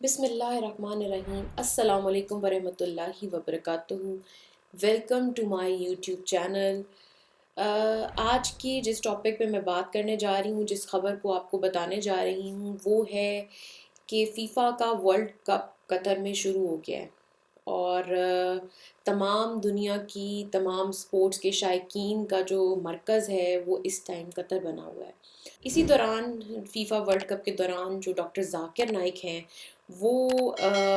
بسم اللہ الرحمن الرحیم، السلام علیکم ورحمۃ اللہ وبرکاتہ۔ Welcome to my YouTube channel. آج کی جس ٹاپک پہ میں بات کرنے جا رہی ہوں، جس خبر کو آپ کو بتانے جا رہی ہوں، وہ ہے کہ فیفا کا ورلڈ کپ قطر میں شروع ہو گیا ہے اور تمام دنیا کی تمام سپورٹس کے شائقین کا جو مرکز ہے وہ اس ٹائم قطر بنا ہوا ہے۔ اسی دوران فیفا ورلڈ کپ کے دوران جو ڈاکٹر ذاکر نائک ہیں وہ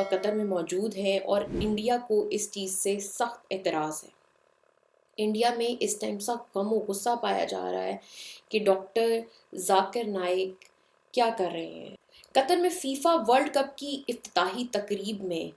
قطر میں موجود ہیں اور انڈیا کو اس چیز سے سخت اعتراض ہے۔ انڈیا میں اس ٹائم سخت غم و غصہ پایا جا رہا ہے کہ ڈاکٹر ذاکر نائک کیا کر رہے ہیں۔ قطر میں فیفا ورلڈ کپ کی افتتاحی تقریب میں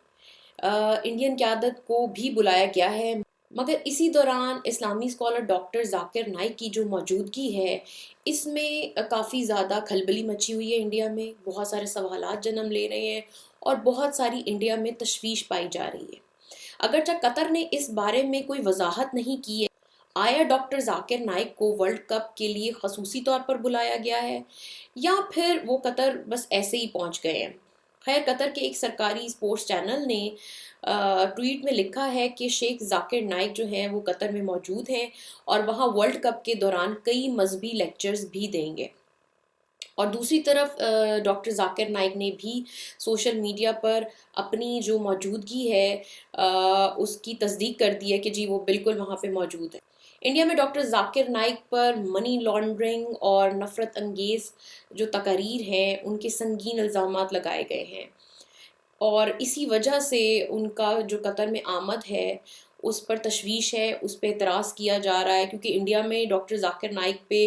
انڈین قیادت کو بھی بلایا گیا ہے، مگر اسی دوران اسلامی اسکالر ڈاکٹر ذاکر نائک کی جو موجودگی ہے اس میں کافی زیادہ کھلبلی مچی ہوئی ہے۔ انڈیا میں بہت سارے سوالات جنم لے رہے ہیں اور بہت ساری انڈیا میں تشویش پائی جا رہی ہے۔ اگرچہ قطر نے اس بارے میں کوئی وضاحت نہیں کی ہے، آیا ڈاکٹر ذاکر نائک کو ورلڈ کپ کے لیے خصوصی طور پر بلایا گیا ہے یا پھر وہ قطر بس ایسے ہی پہنچ گئے ہیں۔ خیر، قطر کے ایک سرکاری اسپورٹس چینل نے ٹویٹ میں لکھا ہے کہ شیخ ذاکر نائک جو ہیں وہ قطر میں موجود ہیں اور وہاں ورلڈ کپ کے دوران کئی مذہبی لیکچرز بھی دیں گے۔ اور دوسری طرف ڈاکٹر ذاکر نائک نے بھی سوشل میڈیا پر اپنی جو موجودگی ہے اس کی تصدیق کر دی ہے کہ جی وہ بالکل وہاں پہ موجود ہے۔ انڈیا میں ڈاکٹر ذاکر نائک پر منی لانڈرنگ اور نفرت انگیز جو تقاریر ہیں ان کے سنگین الزامات لگائے گئے ہیں اور اسی وجہ سے ان کا جو قطر میں آمد ہے اس پر تشویش ہے، اس پہ اعتراض کیا جا رہا ہے، کیونکہ انڈیا میں ڈاکٹر ذاکر نائک پہ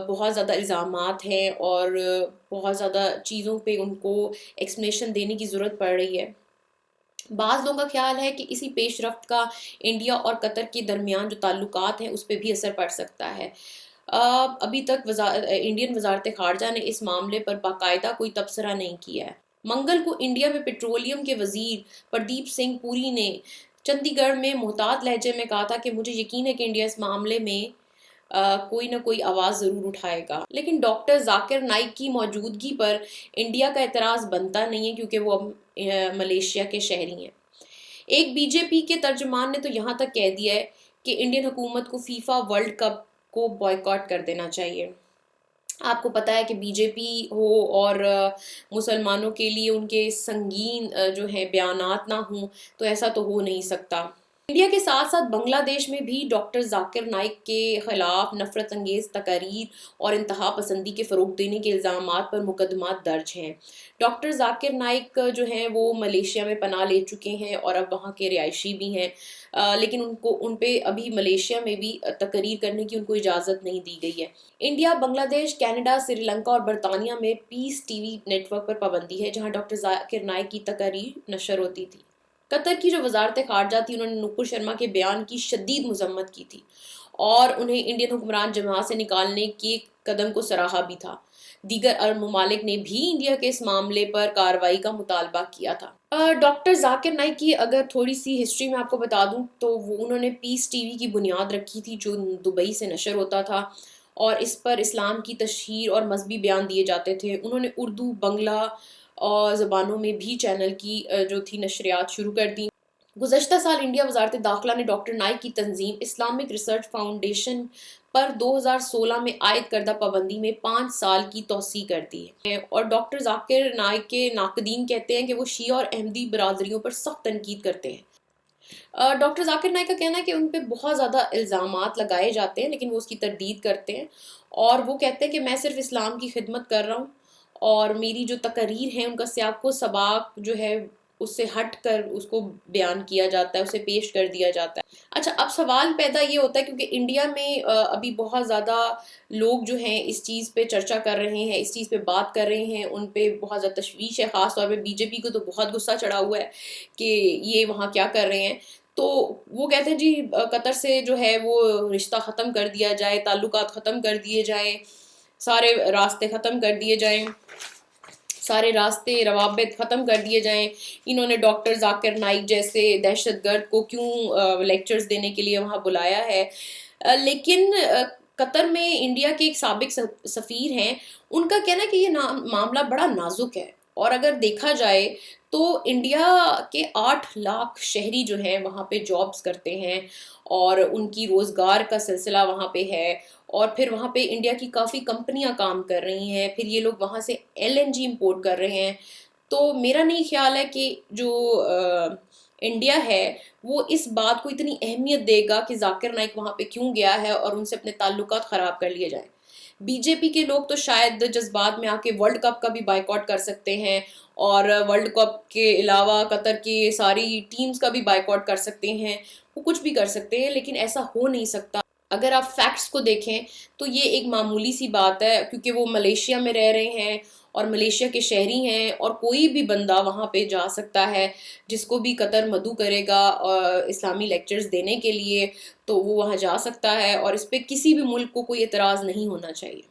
بہت زیادہ الزامات ہیں اور بہت زیادہ چیزوں پہ ان کو ایکسپلینیشن دینے کی ضرورت پڑ رہی ہے۔ بعض لوگوں کا خیال ہے کہ اسی پیش رفت کا انڈیا اور قطر کے درمیان جو تعلقات ہیں اس پہ بھی اثر پڑ سکتا ہے۔ ابھی تک انڈین وزارت خارجہ نے اس معاملے پر باقاعدہ کوئی تبصرہ نہیں کیا ہے۔ منگل کو انڈیا میں پیٹرولیم کے وزیر پردیپ سنگھ پوری نے چندی گڑھ میں محتاط لہجے میں کہا تھا کہ مجھے یقین ہے کہ انڈیا اس معاملے میں کوئی نہ کوئی آواز ضرور اٹھائے گا، لیکن ڈاکٹر ذاکر نائک کی موجودگی پر انڈیا کا اعتراض بنتا نہیں ہے کیونکہ وہ ملیشیا کے شہری ہیں۔ ایک بی جے پی کے ترجمان نے تو یہاں تک کہہ دیا ہے کہ انڈین حکومت کو فیفا ورلڈ کپ کو بائیکاٹ کر دینا چاہیے۔ آپ کو پتہ ہے کہ بی جے پی ہو اور مسلمانوں کے لیے ان کے سنگین جو ہیں بیانات نہ ہوں تو ایسا تو ہو نہیں سکتا۔ انڈیا کے ساتھ ساتھ بنگلہ دیش میں بھی ڈاکٹر ذاکر نائک کے خلاف نفرت انگیز تقاریر اور انتہا پسندی کے فروغ دینے کے الزامات پر مقدمات درج ہیں۔ ڈاکٹر ذاکر نائک جو ہیں وہ ملیشیا میں پناہ لے چکے ہیں اور اب وہاں کے رہائشی بھی ہیں، لیکن ان پہ ابھی ملیشیا میں بھی تقریر کرنے کی ان کو اجازت نہیں دی گئی ہے۔ انڈیا، بنگلہ دیش، کینیڈا، سری لنکا اور برطانیہ میں پیس ٹی وی نیٹ ورک پر پابندی ہے جہاں ڈاکٹر ذاکر نائک کی تقاریر نشر ہوتی تھی۔ قطر کی جو وزارت خارجہ تھی انہوں نے نپور شرما کے بیان کی شدید مذمت کی تھی اور انہیں انڈین حکمران جماعت سے نکالنے کے قدم کو سراہا بھی تھا۔ دیگر عرب ممالک نے بھی انڈیا کے اس معاملے پر کارروائی کا مطالبہ کیا تھا۔ ڈاکٹر ذاکر نائک کی اگر تھوڑی سی ہسٹری میں آپ کو بتا دوں تو انہوں نے پیس ٹی وی کی بنیاد رکھی تھی جو دبئی سے نشر ہوتا تھا اور اس پر اسلام کی تشہیر اور مذہبی بیان دیے جاتے تھے۔ انہوں نے اردو، بنگلہ اور زبانوں میں بھی چینل کی جو تھی نشریات شروع کر دی۔ گزشتہ سال انڈیا وزارت داخلہ نے ڈاکٹر نائک کی تنظیم اسلامک ریسرچ فاؤنڈیشن پر 2016 میں عائد کردہ پابندی میں 5 سال کی توسیع کر دی ہے اور ڈاکٹر ذاکر نائک کے ناقدین کہتے ہیں کہ وہ شیعہ اور احمدی برادریوں پر سخت تنقید کرتے ہیں۔ ڈاکٹر ذاکر نائک کا کہنا ہے کہ ان پہ بہت زیادہ الزامات لگائے جاتے ہیں لیکن وہ اس کی تردید کرتے ہیں اور وہ کہتے ہیں کہ میں صرف اسلام کی خدمت کر رہا ہوں اور میری جو تقاریر ہیں ان کا سیاق و سباق جو ہے اس سے ہٹ کر اس کو بیان کیا جاتا ہے، اسے پیش کر دیا جاتا ہے۔ اچھا، اب سوال پیدا یہ ہوتا ہے کیونکہ انڈیا میں ابھی بہت زیادہ لوگ جو ہیں اس چیز پہ چرچا کر رہے ہیں، اس چیز پہ بات کر رہے ہیں، ان پہ بہت زیادہ تشویش ہے، خاص طور پہ بی جے پی کو تو بہت غصہ چڑھا ہوا ہے کہ یہ وہاں کیا کر رہے ہیں۔ تو وہ کہتے ہیں جی قطر سے جو ہے وہ رشتہ ختم کر دیا جائے، تعلقات ختم کر دیے جائیں، سارے راستے ختم کر دیے جائیں، سارے راستے روابط ختم کر دیے جائیں۔ انہوں نے ڈاکٹر ذاکر نائک جیسے دہشت گرد کو کیوں لیکچرز دینے کے لیے وہاں بلایا ہے؟ لیکن قطر میں انڈیا کے ایک سابق سفیر ہیں، ان کا کہنا ہے کہ یہ معاملہ بڑا نازک ہے اور اگر دیکھا جائے تو انڈیا کے 8 لاکھ شہری جو ہیں وہاں پہ جابس کرتے ہیں اور ان کی روزگار کا سلسلہ وہاں پہ ہے، اور پھر وہاں پہ انڈیا کی کافی کمپنیاں کام کر رہی ہیں، پھر یہ لوگ وہاں سے LNG امپورٹ کر رہے ہیں۔ تو میرا نہیں خیال ہے کہ جو انڈیا ہے وہ اس بات کو اتنی اہمیت دے گا کہ ذاکر نائک وہاں پہ کیوں گیا ہے اور ان سے اپنے تعلقات خراب کر لیے جائیں۔ BJP کے لوگ تو شاید جذبات میں آ کے ورلڈ کپ کا بھی بائیکاٹ کر سکتے ہیں، اور ورلڈ کپ کے علاوہ قطر کی ساری ٹیمز کا بھی بائیکاٹ کر سکتے ہیں، وہ کچھ بھی کر سکتے ہیں، لیکن ایسا ہو نہیں سکتا۔ اگر آپ فیکٹس کو دیکھیں تو یہ ایک معمولی سی بات ہے، کیونکہ وہ ملیشیا میں رہ رہے ہیں اور ملیشیا کے شہری ہیں، اور کوئی بھی بندہ وہاں پہ جا سکتا ہے جس کو بھی قطر مدعو کرے گا اسلامی لیکچرز دینے کے لیے، تو وہ وہاں جا سکتا ہے، اور اس پہ کسی بھی ملک کو کوئی اعتراض نہیں ہونا چاہیے۔